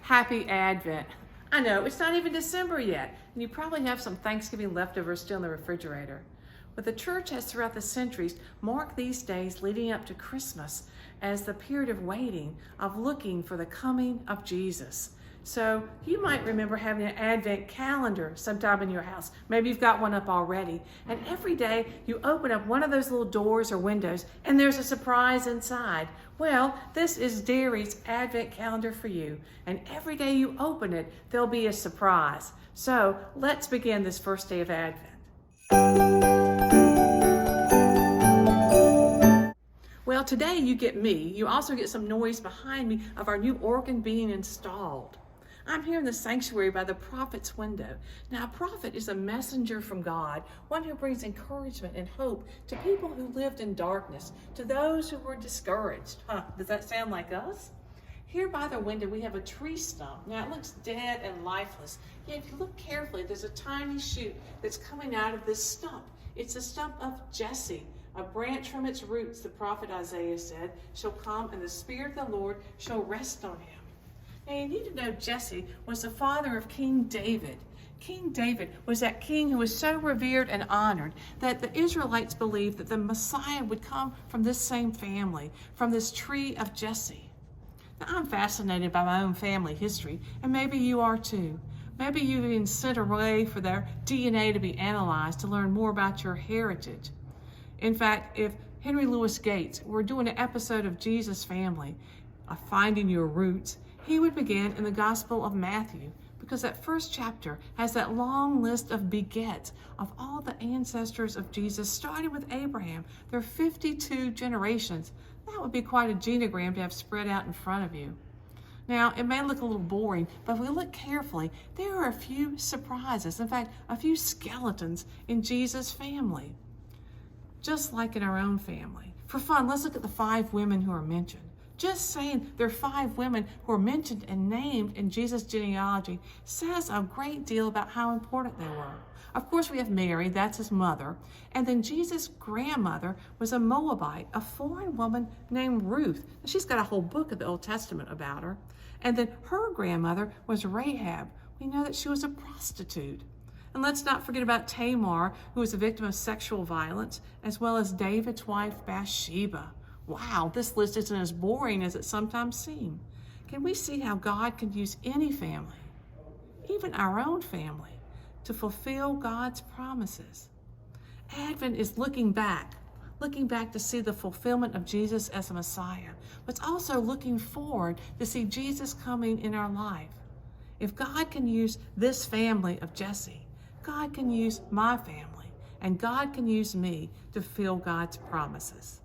Happy Advent. I know, it's not even December yet, and you probably have some Thanksgiving leftovers still in the refrigerator. But the church has throughout the centuries marked these days leading up to Christmas as the period of waiting, of looking for the coming of Jesus. So you might remember having an Advent calendar sometime in your house. Maybe you've got one up already. And every day you open up one of those little doors or windows and there's a surprise inside. Well, this is Derry's Advent calendar for you. And every day you open it, there'll be a surprise. So let's begin this first day of Advent. Well, today you get me. You also get some noise behind me of our new organ being installed. I'm here in the sanctuary by the prophet's window. Now, a prophet is a messenger from God, one who brings encouragement and hope to people who lived in darkness, to those who were discouraged. Does that sound like us? Here by the window, we have a tree stump. Now, it looks dead and lifeless. Yet, if you look carefully, there's a tiny shoot that's coming out of this stump. It's the stump of Jesse. A branch from its roots, the prophet Isaiah said, shall come, and the Spirit of the Lord shall rest on him. Now, you need to know Jesse was the father of King David. King David was that king who was so revered and honored that the Israelites believed that the Messiah would come from this same family, from this tree of Jesse. Now, I'm fascinated by my own family history, and maybe you are too. Maybe you've been sent away for their DNA to be analyzed to learn more about your heritage. In fact, if Henry Louis Gates were doing an episode of Jesus Family, Finding Your Roots, he would begin in the Gospel of Matthew, because that first chapter has that long list of begets of all the ancestors of Jesus, starting with Abraham. There are 52 generations. That would be quite a genogram to have spread out in front of you. Now, it may look a little boring, but if we look carefully, there are a few surprises. In fact, a few skeletons in Jesus' family, just like in our own family. For fun, let's look at the 5 women who are mentioned. Just saying there are 5 women who are mentioned and named in Jesus' genealogy says a great deal about how important they were. Of course, we have Mary, that's his mother. And then Jesus' grandmother was a Moabite, a foreign woman named Ruth. She's got a whole book of the Old Testament about her. And then her grandmother was Rahab. We know that she was a prostitute. And let's not forget about Tamar, who was a victim of sexual violence, as well as David's wife, Bathsheba. Wow, this list isn't as boring as it sometimes seems. Can we see how God can use any family, even our own family, to fulfill God's promises? Advent is looking back to see the fulfillment of Jesus as a Messiah, but it's also looking forward to see Jesus coming in our life. If God can use this family of Jesse, God can use my family, and God can use me to fulfill God's promises.